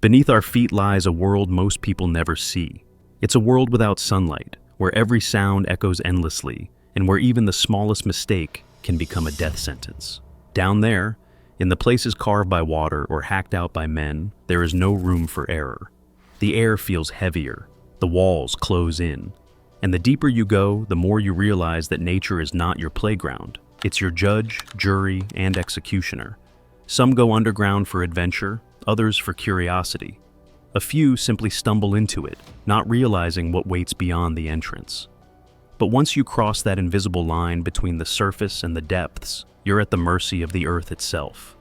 Beneath our feet lies a world most people never see. It's a world without sunlight, where every sound echoes endlessly, and where even the smallest mistake can become a death sentence. Down there, in the places carved by water or hacked out by men, there is no room for error. The air feels heavier, the walls close in, and the deeper you go, the more you realize that nature is not your playground. It's your judge, jury, and executioner. Some go underground for adventure, others for curiosity. A few simply stumble into it, not realizing what waits beyond the entrance. But once you cross that invisible line between the surface and the depths, you're at the mercy of the earth itself.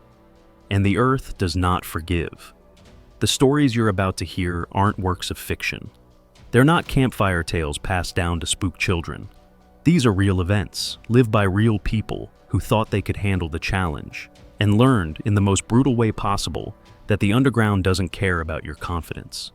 And the earth does not forgive. The stories you're about to hear aren't works of fiction. They're not campfire tales passed down to spook children. These are real events, lived by real people who thought they could handle the challenge, and learned, in the most brutal way possible, that the underground doesn't care about your confidence.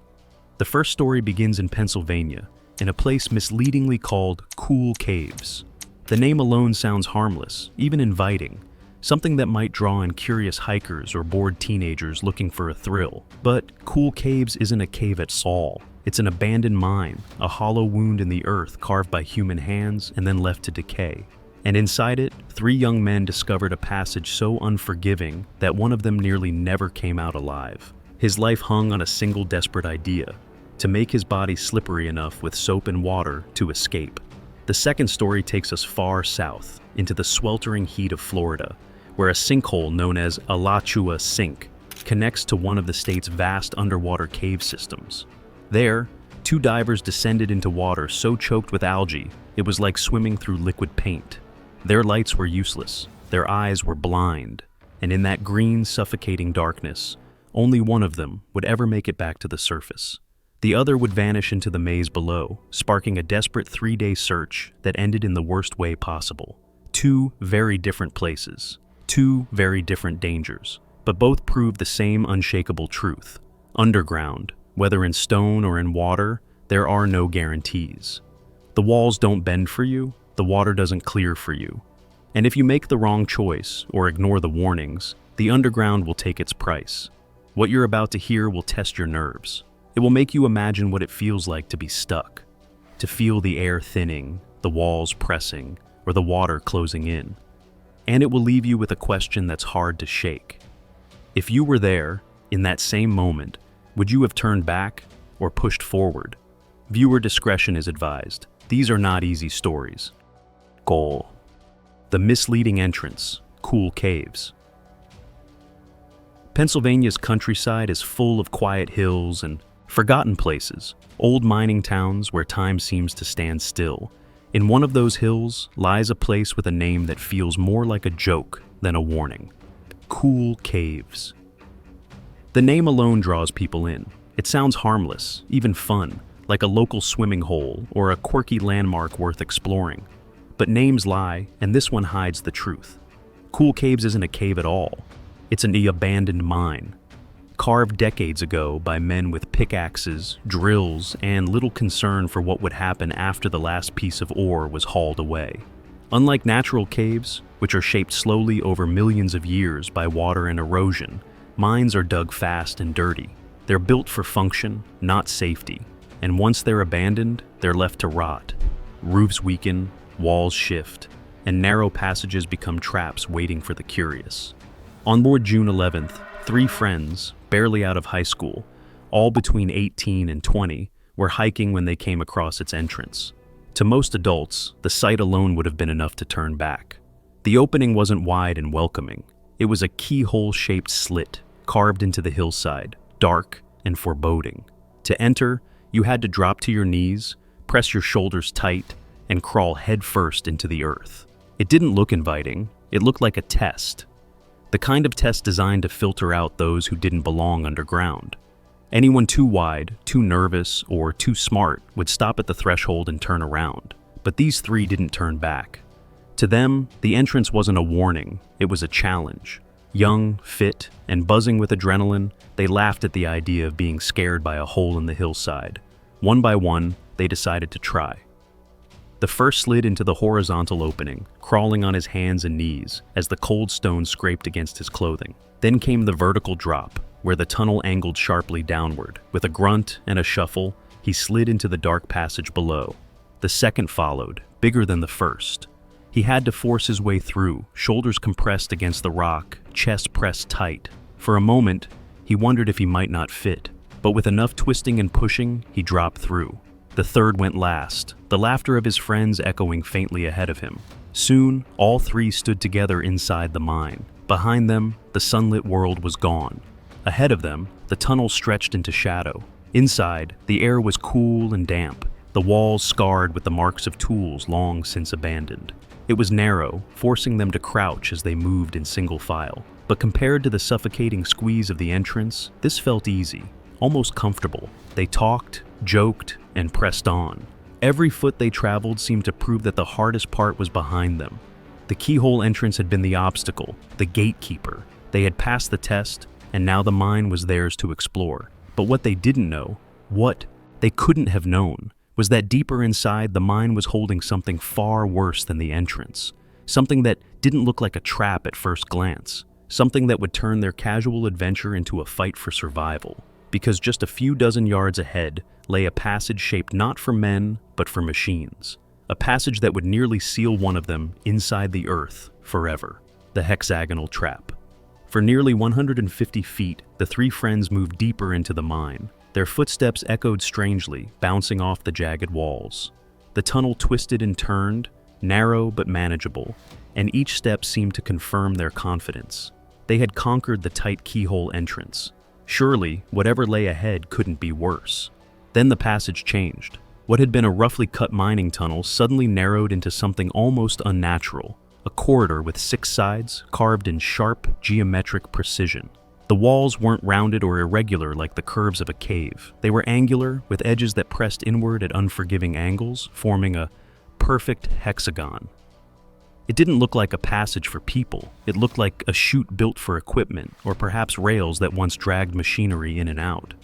The first story begins in Pennsylvania, in a place misleadingly called Cool Caves. The name alone sounds harmless, even inviting, something that might draw in curious hikers or bored teenagers looking for a thrill. But Cool Caves isn't a cave at all. It's an abandoned mine, a hollow wound in the earth carved by human hands and then left to decay. And inside it, 3 young men discovered a passage so unforgiving that one of them nearly never came out alive. His life hung on a single desperate idea: to make his body slippery enough with soap and water to escape. The second story takes us far south, into the sweltering heat of Florida, where a sinkhole known as Alachua Sink connects to one of the state's vast underwater cave systems. There, 2 divers descended into water so choked with algae, it was like swimming through liquid paint. Their lights were useless, their eyes were blind, and in that green, suffocating darkness, only one of them would ever make it back to the surface. The other would vanish into the maze below, sparking a desperate 3-day search that ended in the worst way possible. 2 very different places, 2 very different dangers, but both prove the same unshakable truth. Underground, whether in stone or in water, there are no guarantees. The walls don't bend for you, the water doesn't clear for you. And if you make the wrong choice or ignore the warnings, the underground will take its price. What you're about to hear will test your nerves. It will make you imagine what it feels like to be stuck, to feel the air thinning, the walls pressing, or the water closing in. And it will leave you with a question that's hard to shake. If you were there, in that same moment, would you have turned back or pushed forward? Viewer discretion is advised. These are not easy stories. Goal: the misleading entrance, Cool Caves. Pennsylvania's countryside is full of quiet hills and forgotten places, old mining towns where time seems to stand still. In one of those hills lies a place with a name that feels more like a joke than a warning: Cool Caves. The name alone draws people in. It sounds harmless, even fun, like a local swimming hole or a quirky landmark worth exploring. But names lie, and this one hides the truth. Cool Caves isn't a cave at all. It's an abandoned mine, carved decades ago by men with pickaxes, drills, and little concern for what would happen after the last piece of ore was hauled away. Unlike natural caves, which are shaped slowly over millions of years by water and erosion, mines are dug fast and dirty. They're built for function, not safety. And once they're abandoned, they're left to rot. Roofs weaken, walls shift, and narrow passages become traps waiting for the curious. On board June 11th, 3 friends, barely out of high school, all between 18 and 20, were hiking when they came across its entrance. To most adults, the sight alone would have been enough to turn back. The opening wasn't wide and welcoming. It was a keyhole-shaped slit, carved into the hillside, dark and foreboding. To enter, you had to drop to your knees, press your shoulders tight, and crawl headfirst into the earth. It didn't look inviting. It looked like a test. The kind of test designed to filter out those who didn't belong underground. Anyone too wide, too nervous, or too smart would stop at the threshold and turn around. But these 3 didn't turn back. To them, the entrance wasn't a warning, it was a challenge. Young, fit, and buzzing with adrenaline, they laughed at the idea of being scared by a hole in the hillside. One by one, they decided to try. The first slid into the horizontal opening, crawling on his hands and knees as the cold stone scraped against his clothing. Then came the vertical drop, where the tunnel angled sharply downward. With a grunt and a shuffle, he slid into the dark passage below. The second followed, bigger than the first. He had to force his way through, shoulders compressed against the rock, chest pressed tight. For a moment, he wondered if he might not fit, but with enough twisting and pushing, he dropped through. The third went last, the laughter of his friends echoing faintly ahead of him. Soon, all three stood together inside the mine. Behind them, the sunlit world was gone. Ahead of them, the tunnel stretched into shadow. Inside, the air was cool and damp, the walls scarred with the marks of tools long since abandoned. It was narrow, forcing them to crouch as they moved in single file. But compared to the suffocating squeeze of the entrance, this felt easy, almost comfortable. They talked, joked, and pressed on. Every foot they traveled seemed to prove that the hardest part was behind them. The keyhole entrance had been the obstacle, the gatekeeper. They had passed the test, and now the mine was theirs to explore. But what they didn't know, what they couldn't have known, was that deeper inside, the mine was holding something far worse than the entrance. Something that didn't look like a trap at first glance. Something that would turn their casual adventure into a fight for survival. Because just a few dozen yards ahead lay a passage shaped not for men, but for machines. A passage that would nearly seal one of them inside the earth forever. The hexagonal trap. For nearly 150 feet, the three friends moved deeper into the mine. Their footsteps echoed strangely, bouncing off the jagged walls. The tunnel twisted and turned, narrow but manageable, and each step seemed to confirm their confidence. They had conquered the tight keyhole entrance. Surely, whatever lay ahead couldn't be worse. Then the passage changed. What had been a roughly cut mining tunnel suddenly narrowed into something almost unnatural, a corridor with 6 sides carved in sharp, geometric precision. The walls weren't rounded or irregular like the curves of a cave. They were angular, with edges that pressed inward at unforgiving angles, forming a perfect hexagon. It didn't look like a passage for people. It looked like a chute built for equipment, or perhaps rails that once dragged machinery in and out.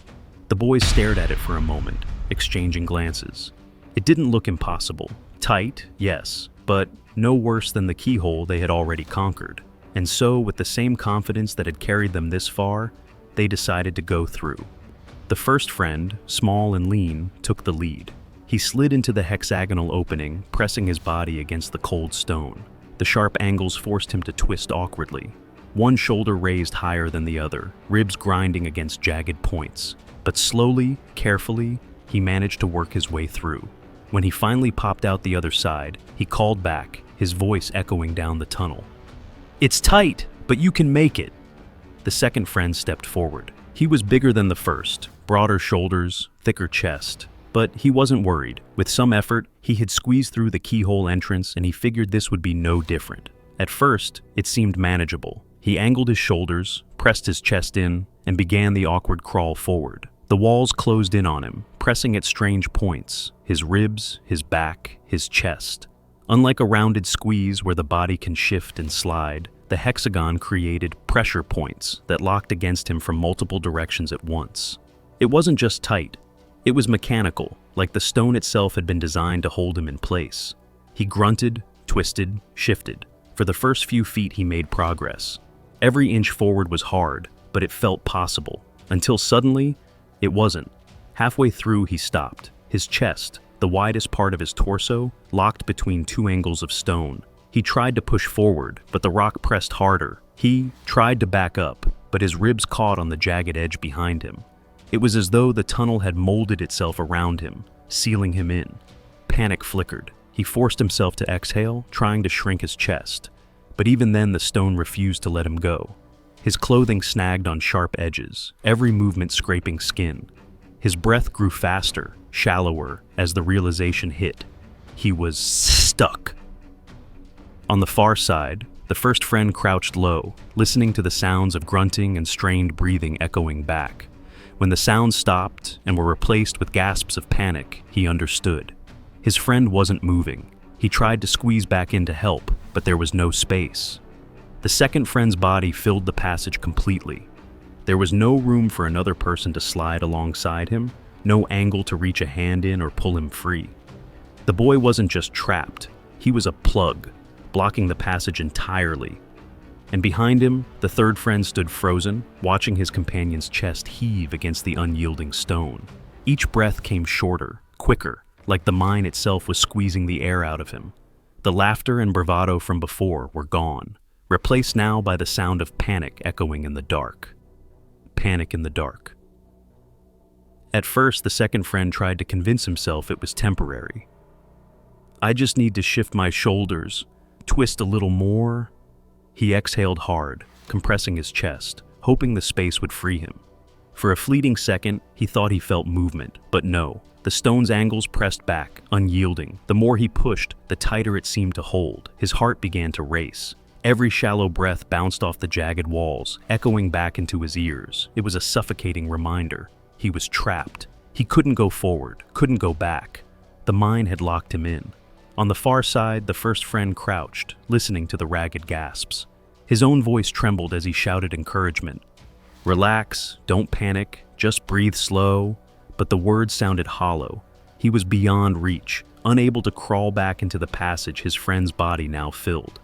The boys stared at it for a moment, exchanging glances. It didn't look impossible. Tight, yes, but no worse than the keyhole they had already conquered. And so, with the same confidence that had carried them this far, they decided to go through. The first friend, small and lean, took the lead. He slid into the hexagonal opening, pressing his body against the cold stone. The sharp angles forced him to twist awkwardly. One shoulder raised higher than the other, ribs grinding against jagged points. But slowly, carefully, he managed to work his way through. When he finally popped out the other side, he called back, his voice echoing down the tunnel. "It's tight, but you can make it." The second friend stepped forward. He was bigger than the first, broader shoulders, thicker chest. But he wasn't worried. With some effort, he had squeezed through the keyhole entrance, and he figured this would be no different. At first, it seemed manageable. He angled his shoulders, pressed his chest in, and began the awkward crawl forward. The walls closed in on him, pressing at strange points, his ribs, his back, his chest. Unlike a rounded squeeze where the body can shift and slide, the hexagon created pressure points that locked against him from multiple directions at once. It wasn't just tight. It was mechanical, like the stone itself had been designed to hold him in place. He grunted, twisted, shifted. For the first few feet he made progress. Every inch forward was hard, but it felt possible. Until suddenly, it wasn't. Halfway through he stopped. His chest, the widest part of his torso, locked between 2 angles of stone. He tried to push forward, but the rock pressed harder. He tried to back up, but his ribs caught on the jagged edge behind him. It was as though the tunnel had molded itself around him, sealing him in. Panic flickered. He forced himself to exhale, trying to shrink his chest. But even then the stone refused to let him go. His clothing snagged on sharp edges, every movement scraping skin. His breath grew faster, shallower, as the realization hit. He was stuck. On the far side, the first friend crouched low, listening to the sounds of grunting and strained breathing echoing back. When the sounds stopped and were replaced with gasps of panic, he understood. His friend wasn't moving. He tried to squeeze back in to help, but there was no space. The second friend's body filled the passage completely. There was no room for another person to slide alongside him, no angle to reach a hand in or pull him free. The boy wasn't just trapped, he was a plug, blocking the passage entirely. and behind him, the third friend stood frozen, watching his companion's chest heave against the unyielding stone. Each breath came shorter, quicker, like the mine itself was squeezing the air out of him. The laughter and bravado from before were gone, replaced now by the sound of panic echoing in the dark. Panic in the dark. At first, the second friend tried to convince himself it was temporary. "I just need to shift my shoulders, twist a little more." He exhaled hard, compressing his chest, hoping the space would free him. For a fleeting second, he thought he felt movement, but no. The stone's angles pressed back, unyielding. The more he pushed, the tighter it seemed to hold. His heart began to race. Every shallow breath bounced off the jagged walls, echoing back into his ears. It was a suffocating reminder. He was trapped. He couldn't go forward, couldn't go back. The mine had locked him in. On the far side, the first friend crouched, listening to the ragged gasps. His own voice trembled as he shouted encouragement. "Relax, don't panic, just breathe slow." But the words sounded hollow. He was beyond reach, unable to crawl back into the passage his friend's body now filled.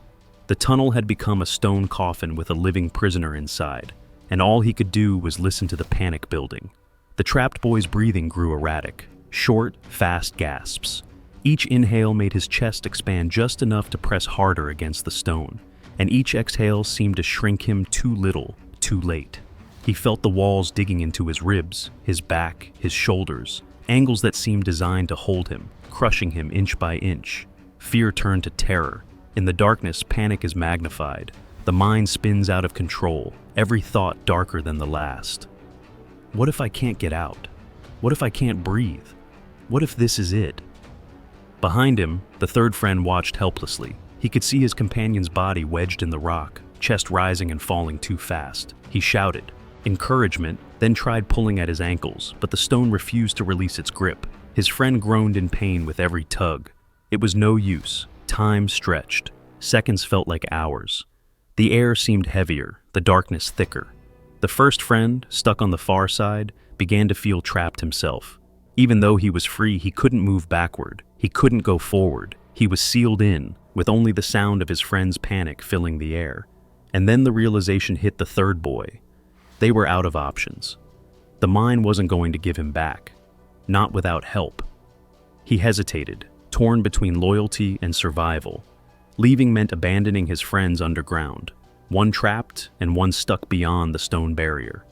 The tunnel had become a stone coffin with a living prisoner inside, and all he could do was listen to the panic building. The trapped boy's breathing grew erratic, short, fast gasps. Each inhale made his chest expand just enough to press harder against the stone, and each exhale seemed to shrink him too little, too late. He felt the walls digging into his ribs, his back, his shoulders, angles that seemed designed to hold him, crushing him inch by inch. Fear turned to terror. In the darkness, panic is magnified. The mind spins out of control, every thought darker than the last. What if I can't get out? What if I can't breathe? What if this is it? Behind him, the third friend watched helplessly. He could see his companion's body wedged in the rock, chest rising and falling too fast. He shouted encouragement, then tried pulling at his ankles, but the stone refused to release its grip. His friend groaned in pain with every tug. It was no use. Time stretched. Seconds felt like hours. The air seemed heavier, the darkness thicker. The first friend, stuck on the far side, began to feel trapped himself. Even though he was free, he couldn't move backward. He couldn't go forward. He was sealed in, with only the sound of his friend's panic filling the air. And then the realization hit the third boy. They were out of options. The mine wasn't going to give him back. Not without help. He hesitated, torn between loyalty and survival. Leaving meant abandoning his friends underground, one trapped and one stuck beyond the stone barrier.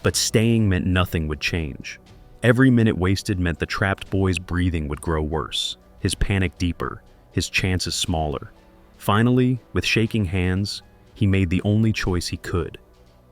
But staying meant nothing would change. Every minute wasted meant the trapped boy's breathing would grow worse, his panic deeper, his chances smaller. Finally, with shaking hands, he made the only choice he could.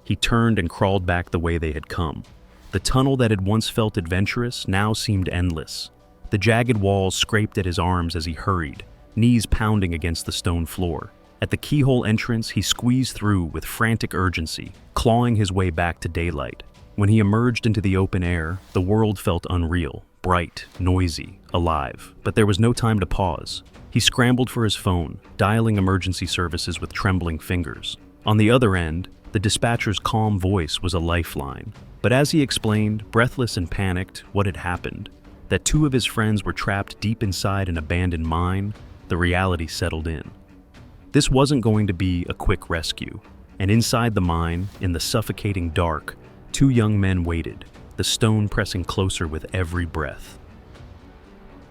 He turned and crawled back the way they had come. The tunnel that had once felt adventurous now seemed endless. The jagged walls scraped at his arms as he hurried, knees pounding against the stone floor. At the keyhole entrance, he squeezed through with frantic urgency, clawing his way back to daylight. When he emerged into the open air, the world felt unreal, bright, noisy, alive. But there was no time to pause. He scrambled for his phone, dialing emergency services with trembling fingers. On the other end, the dispatcher's calm voice was a lifeline. But as he explained, breathless and panicked, what had happened, that two of his friends were trapped deep inside an abandoned mine, the reality settled in. This wasn't going to be a quick rescue, and inside the mine, in the suffocating dark, two young men waited, the stone pressing closer with every breath.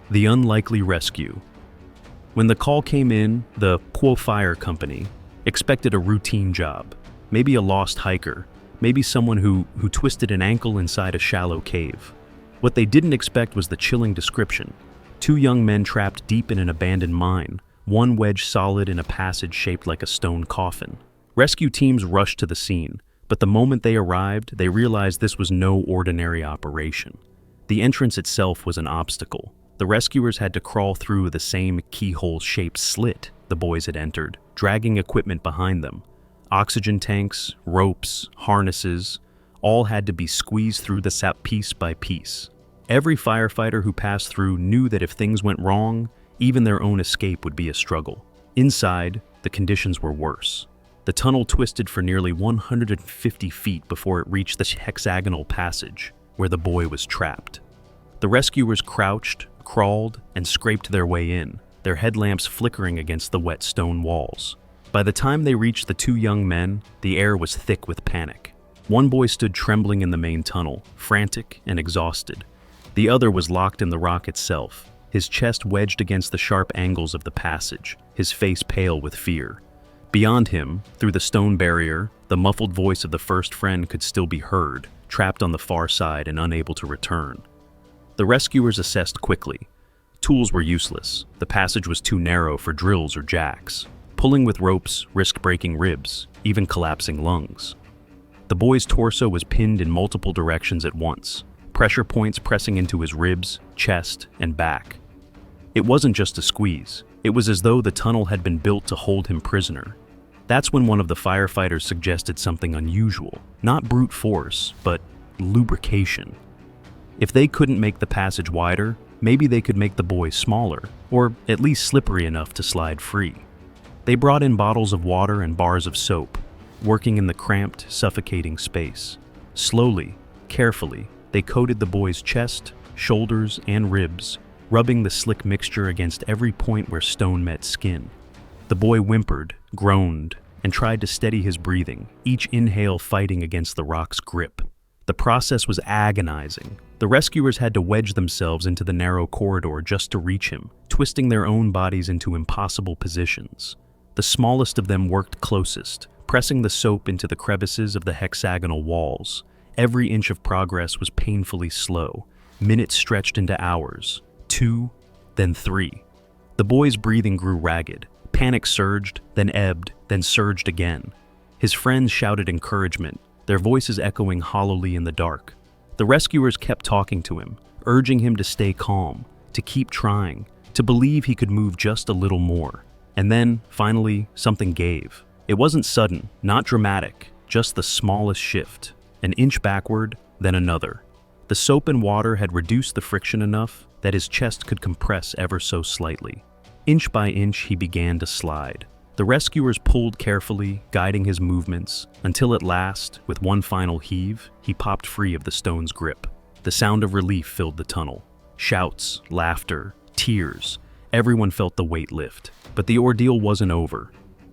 The unlikely rescue. When the call came in, the Fire Company expected a routine job, maybe a lost hiker, maybe someone who twisted an ankle inside a shallow cave. What they didn't expect was the chilling description. Two young men trapped deep in an abandoned mine, one wedged solid in a passage shaped like a stone coffin. Rescue teams rushed to the scene, but the moment they arrived, they realized this was no ordinary operation. The entrance itself was an obstacle. The rescuers had to crawl through the same keyhole-shaped slit the boys had entered, dragging equipment behind them. Oxygen tanks, ropes, harnesses, all had to be squeezed through the sap piece by piece. Every firefighter who passed through knew that if things went wrong, even their own escape would be a struggle. Inside, the conditions were worse. The tunnel twisted for nearly 150 feet before it reached the hexagonal passage, where the boy was trapped. The rescuers crouched, crawled, and scraped their way in, their headlamps flickering against the wet stone walls. By the time they reached the two young men, the air was thick with panic. One boy stood trembling in the main tunnel, frantic and exhausted. The other was locked in the rock itself, his chest wedged against the sharp angles of the passage, his face pale with fear. Beyond him, through the stone barrier, the muffled voice of the first friend could still be heard, trapped on the far side and unable to return. The rescuers assessed quickly. Tools were useless. The passage was too narrow for drills or jacks. Pulling with ropes risked breaking ribs, even collapsing lungs. The boy's torso was pinned in multiple directions at once, pressure points pressing into his ribs, chest, and back. It wasn't just a squeeze. It was as though the tunnel had been built to hold him prisoner. That's when one of the firefighters suggested something unusual. Not brute force, but lubrication. If they couldn't make the passage wider, maybe they could make the boy smaller, or at least slippery enough to slide free. They brought in bottles of water and bars of soap, working in the cramped, suffocating space. Slowly, carefully, they coated the boy's chest, shoulders, and ribs, rubbing the slick mixture against every point where stone met skin. The boy whimpered, groaned, and tried to steady his breathing, each inhale fighting against the rock's grip. The process was agonizing. The rescuers had to wedge themselves into the narrow corridor just to reach him, twisting their own bodies into impossible positions. The smallest of them worked closest, pressing the soap into the crevices of the hexagonal walls. Every inch of progress was painfully slow. Minutes stretched into hours. 2, then 3. The boy's breathing grew ragged. Panic surged, then ebbed, then surged again. His friends shouted encouragement, their voices echoing hollowly in the dark. The rescuers kept talking to him, urging him to stay calm, to keep trying, to believe he could move just a little more. And then, finally, something gave. It wasn't sudden, not dramatic, just the smallest shift. An inch backward, then another. The soap and water had reduced the friction enough that his chest could compress ever so slightly. Inch by inch, he began to slide. The rescuers pulled carefully, guiding his movements, until at last, with one final heave, he popped free of the stone's grip. The sound of relief filled the tunnel. Shouts, laughter, tears. Everyone felt the weight lift. But the ordeal wasn't over.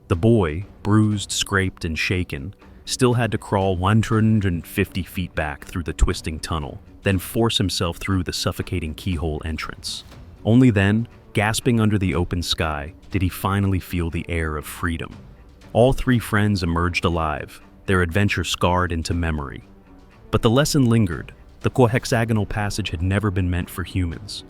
The boy, bruised, scraped, and shaken, still had to crawl 150 feet back through the twisting tunnel, then force himself through the suffocating keyhole entrance. Only then, gasping under the open sky, did he finally feel the air of freedom. All three friends emerged alive, their adventure scarred into memory. But the lesson lingered. The hexagonal passage had never been meant for humans.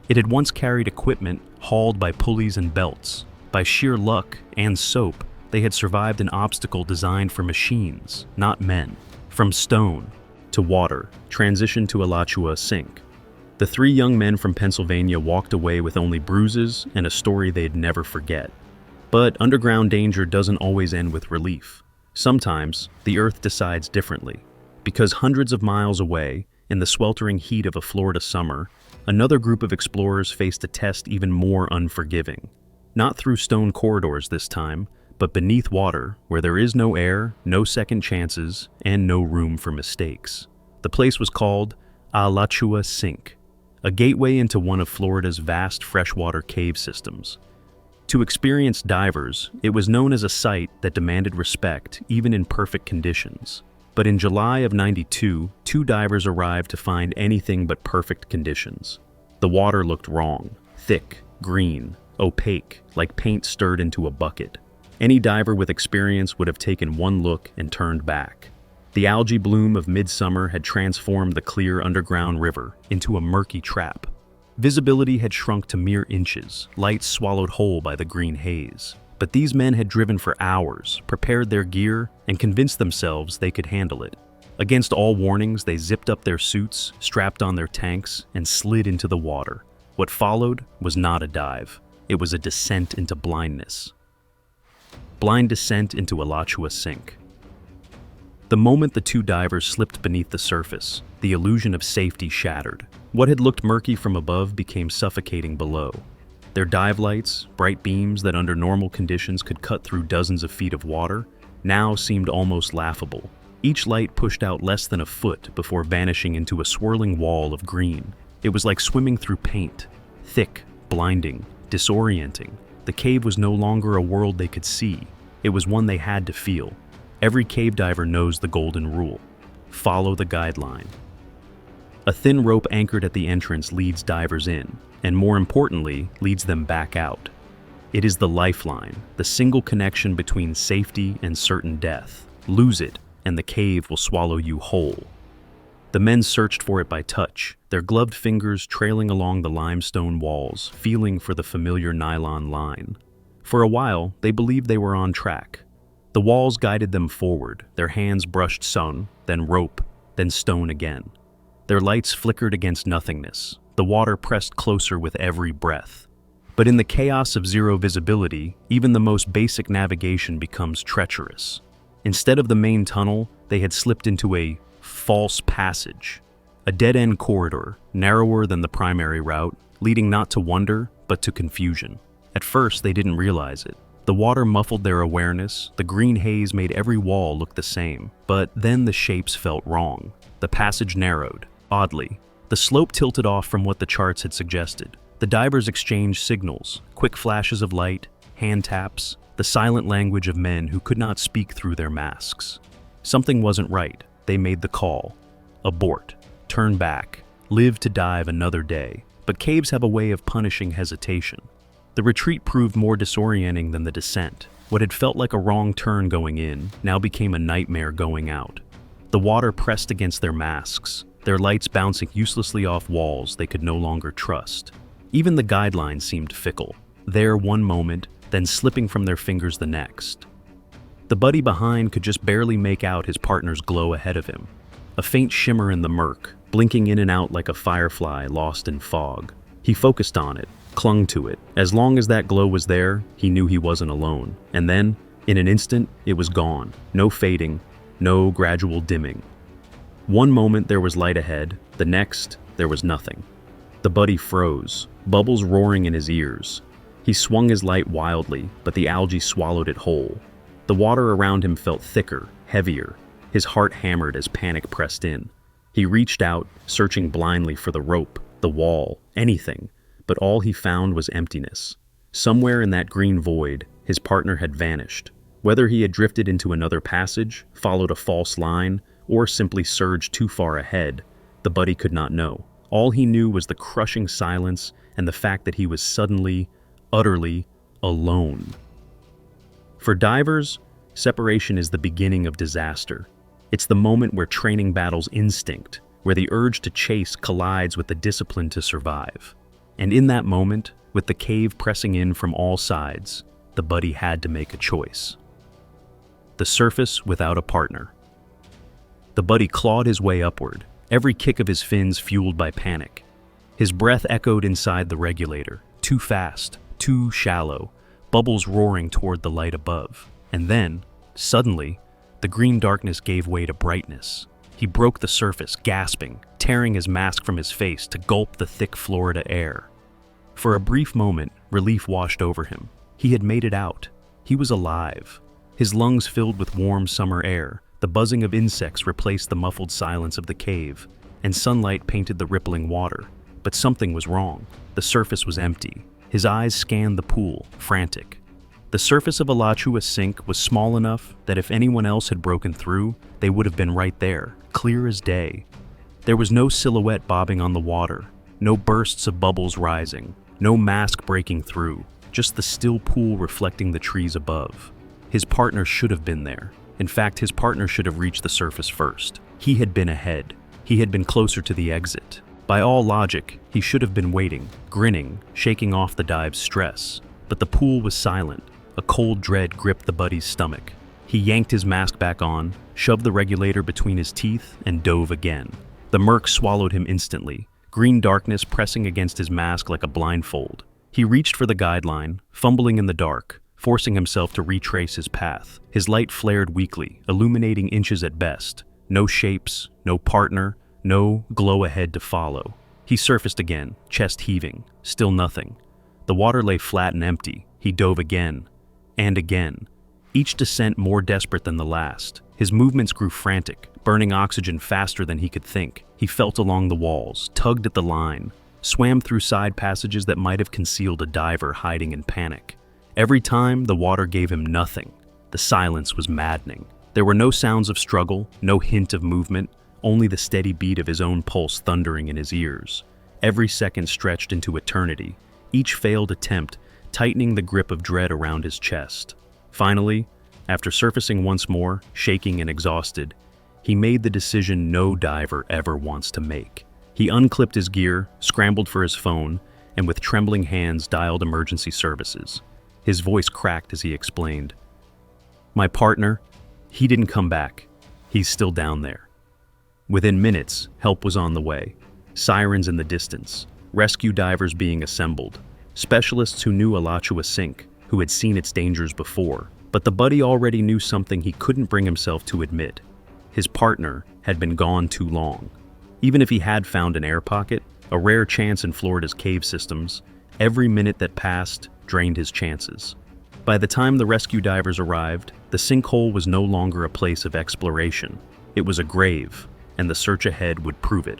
It had once carried equipment hauled by pulleys and belts. By sheer luck and soap, they had survived an obstacle designed for machines, not men. From stone to water, transitioned to Alachua sink. The three young men from Pennsylvania walked away with only bruises and a story they'd never forget. But underground danger doesn't always end with relief. Sometimes, the Earth decides differently. Because hundreds of miles away, in the sweltering heat of a Florida summer, another group of explorers faced a test even more unforgiving. Not through stone corridors this time, but beneath water, where there is no air, no second chances, and no room for mistakes. The place was called Alachua Sink, a gateway into one of Florida's vast freshwater cave systems. To experienced divers, it was known as a site that demanded respect even in perfect conditions. But in July of '92, two divers arrived to find anything but perfect conditions. The water looked wrong, thick, green, opaque, like paint stirred into a bucket. Any diver with experience would have taken one look and turned back. The algae bloom of midsummer had transformed the clear underground river into a murky trap. Visibility had shrunk to mere inches, lights swallowed whole by the green haze. But these men had driven for hours, prepared their gear, and convinced themselves they could handle it. Against all warnings, they zipped up their suits, strapped on their tanks, and slid into the water. What followed was not a dive. It was a descent into blindness. Blind descent into Alachua Sink. The moment the two divers slipped beneath the surface, the illusion of safety shattered. What had looked murky from above became suffocating below. Their dive lights, bright beams that under normal conditions could cut through dozens of feet of water, now seemed almost laughable. Each light pushed out less than a foot before vanishing into a swirling wall of green. It was like swimming through paint. Thick, blinding, disorienting. The cave was no longer a world they could see. It was one they had to feel. Every cave diver knows the golden rule: follow the guideline. A thin rope anchored at the entrance leads divers in, and more importantly, leads them back out. It is the lifeline, the single connection between safety and certain death. Lose it, and the cave will swallow you whole. The men searched for it by touch, their gloved fingers trailing along the limestone walls, feeling for the familiar nylon line. For a while, they believed they were on track. The walls guided them forward, their hands brushed stone, then rope, then stone again. Their lights flickered against nothingness. The water pressed closer with every breath. But in the chaos of zero visibility, even the most basic navigation becomes treacherous. Instead of the main tunnel, they had slipped into a false passage, a dead-end corridor, narrower than the primary route, leading not to wonder, but to confusion. At first, they didn't realize it. The water muffled their awareness, the green haze made every wall look the same, but then the shapes felt wrong. The passage narrowed, oddly. The slope tilted off from what the charts had suggested. The divers exchanged signals, quick flashes of light, hand taps, the silent language of men who could not speak through their masks. Something wasn't right. They made the call. Abort. Turn back. Live to dive another day. But caves have a way of punishing hesitation. The retreat proved more disorienting than the descent. What had felt like a wrong turn going in now became a nightmare going out. The water pressed against their masks, their lights bouncing uselessly off walls they could no longer trust. Even the guidelines seemed fickle, there one moment, then slipping from their fingers the next. The buddy behind could just barely make out his partner's glow ahead of him, a faint shimmer in the murk, blinking in and out like a firefly lost in fog. He focused on it, clung to it. As long as that glow was there, he knew he wasn't alone. And then, in an instant, it was gone. No fading, no gradual dimming. One moment there was light ahead, the next, there was nothing. The buddy froze, bubbles roaring in his ears. He swung his light wildly, but the algae swallowed it whole. The water around him felt thicker, heavier. His heart hammered as panic pressed in. He reached out, searching blindly for the rope, the wall, anything, but all he found was emptiness. Somewhere in that green void, his partner had vanished. Whether he had drifted into another passage, followed a false line, or simply surged too far ahead, the buddy could not know. All he knew was the crushing silence and the fact that he was suddenly, utterly alone. For divers, separation is the beginning of disaster. It's the moment where training battles instinct, where the urge to chase collides with the discipline to survive. And in that moment, with the cave pressing in from all sides, the buddy had to make a choice. The surface without a partner. The buddy clawed his way upward, every kick of his fins fueled by panic. His breath echoed inside the regulator, too fast, too shallow, bubbles roaring toward the light above. And then, suddenly, the green darkness gave way to brightness. He broke the surface, gasping, tearing his mask from his face to gulp the thick Florida air. For a brief moment, relief washed over him. He had made it out. He was alive. His lungs filled with warm summer air. The buzzing of insects replaced the muffled silence of the cave, and sunlight painted the rippling water. But something was wrong. The surface was empty. His eyes scanned the pool, frantic. The surface of Alachua's sink was small enough that if anyone else had broken through, they would have been right there, clear as day. There was no silhouette bobbing on the water, no bursts of bubbles rising, no mask breaking through, just the still pool reflecting the trees above. His partner should have been there. In fact, his partner should have reached the surface first. He had been ahead. He had been closer to the exit. By all logic, he should have been waiting, grinning, shaking off the dive's stress. But the pool was silent. A cold dread gripped the buddy's stomach. He yanked his mask back on, shoved the regulator between his teeth, and dove again. The murk swallowed him instantly, green darkness pressing against his mask like a blindfold. He reached for the guideline, fumbling in the dark, forcing himself to retrace his path. His light flared weakly, illuminating inches at best. No shapes, no partner, no glow ahead to follow. He surfaced again, chest heaving. Still nothing. The water lay flat and empty. He dove again. And again. Each descent more desperate than the last. His movements grew frantic, burning oxygen faster than he could think. He felt along the walls, tugged at the line, swam through side passages that might have concealed a diver hiding in panic. Every time, the water gave him nothing. The silence was maddening. There were no sounds of struggle, no hint of movement, only the steady beat of his own pulse thundering in his ears. Every second stretched into eternity, each failed attempt tightening the grip of dread around his chest. Finally, after surfacing once more, shaking and exhausted, he made the decision no diver ever wants to make. He unclipped his gear, scrambled for his phone, and with trembling hands dialed emergency services. His voice cracked as he explained, "My partner, he didn't come back. He's still down there." Within minutes, help was on the way. Sirens in the distance, rescue divers being assembled, specialists who knew Alachua sink, who had seen its dangers before. But the buddy already knew something he couldn't bring himself to admit. His partner had been gone too long. Even if he had found an air pocket, a rare chance in Florida's cave systems, every minute that passed drained his chances. By the time the rescue divers arrived, the sinkhole was no longer a place of exploration. It was a grave, and the search ahead would prove it.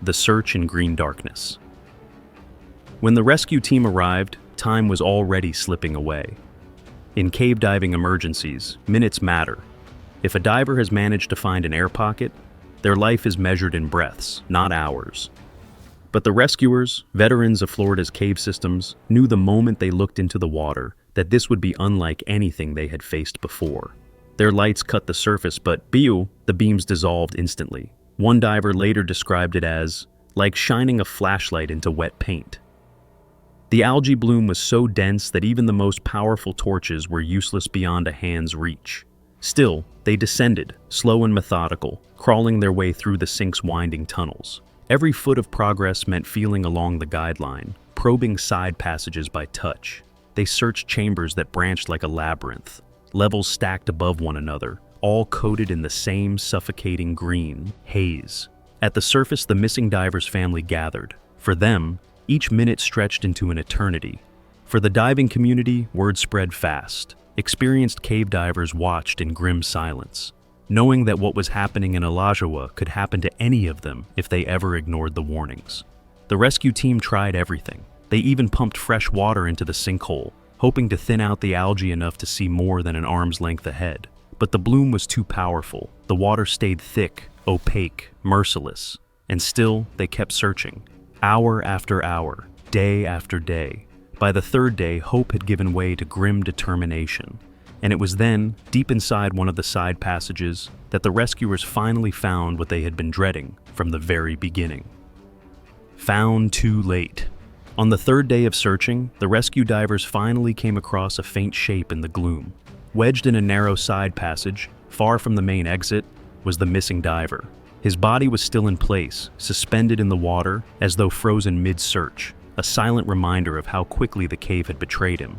The search in green darkness. When the rescue team arrived, time was already slipping away. In cave diving emergencies, minutes matter. If a diver has managed to find an air pocket, their life is measured in breaths, not hours. But the rescuers, veterans of Florida's cave systems, knew the moment they looked into the water that this would be unlike anything they had faced before. Their lights cut the surface, but the beams dissolved instantly. One diver later described it as like shining a flashlight into wet paint. The algae bloom was so dense that even the most powerful torches were useless beyond a hand's reach. Still, they descended, slow and methodical, crawling their way through the sink's winding tunnels. Every foot of progress meant feeling along the guideline, probing side passages by touch. They searched chambers that branched like a labyrinth, levels stacked above one another, all coated in the same suffocating green haze. At the surface, the missing diver's family gathered. For them, each minute stretched into an eternity. For the diving community, word spread fast. Experienced cave divers watched in grim silence, knowing that what was happening in Alachua could happen to any of them if they ever ignored the warnings. The rescue team tried everything. They even pumped fresh water into the sinkhole, hoping to thin out the algae enough to see more than an arm's length ahead. But the bloom was too powerful. The water stayed thick, opaque, merciless, and still they kept searching. Hour after hour, day after day. By the third day, hope had given way to grim determination. And it was then, deep inside one of the side passages, that the rescuers finally found what they had been dreading from the very beginning. Found too late. On the third day of searching, the rescue divers finally came across a faint shape in the gloom. Wedged in a narrow side passage, far from the main exit, was the missing diver. His body was still in place, suspended in the water, as though frozen mid-search, a silent reminder of how quickly the cave had betrayed him.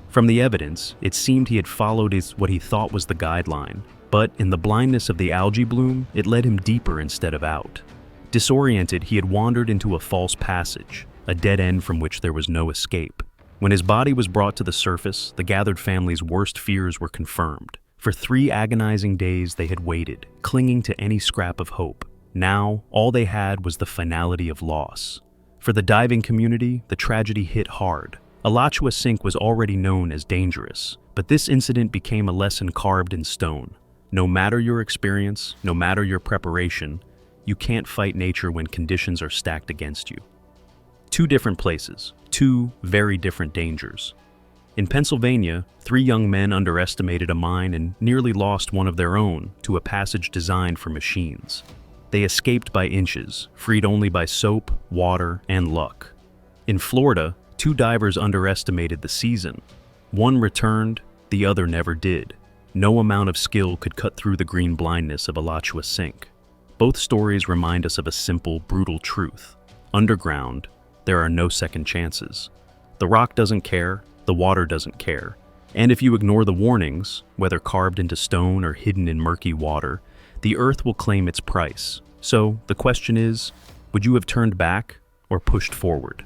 From the evidence, it seemed he had followed what he thought was the guideline, but in the blindness of the algae bloom, it led him deeper instead of out. Disoriented, he had wandered into a false passage, a dead end from which there was no escape. When his body was brought to the surface, the gathered family's worst fears were confirmed. For 3 agonizing days they had waited, clinging to any scrap of hope. Now, all they had was the finality of loss. For the diving community, the tragedy hit hard. Alachua Sink was already known as dangerous, but this incident became a lesson carved in stone. No matter your experience, no matter your preparation, you can't fight nature when conditions are stacked against you. 2 different places, 2 very different dangers. In Pennsylvania, 3 young men underestimated a mine and nearly lost one of their own to a passage designed for machines. They escaped by inches, freed only by soap, water, and luck. In Florida, 2 divers underestimated the season. One returned, the other never did. No amount of skill could cut through the green blindness of Alachua Sink. Both stories remind us of a simple, brutal truth. Underground, there are no second chances. The rock doesn't care, the water doesn't care. And if you ignore the warnings, whether carved into stone or hidden in murky water, the earth will claim its price. So the question is, would you have turned back or pushed forward?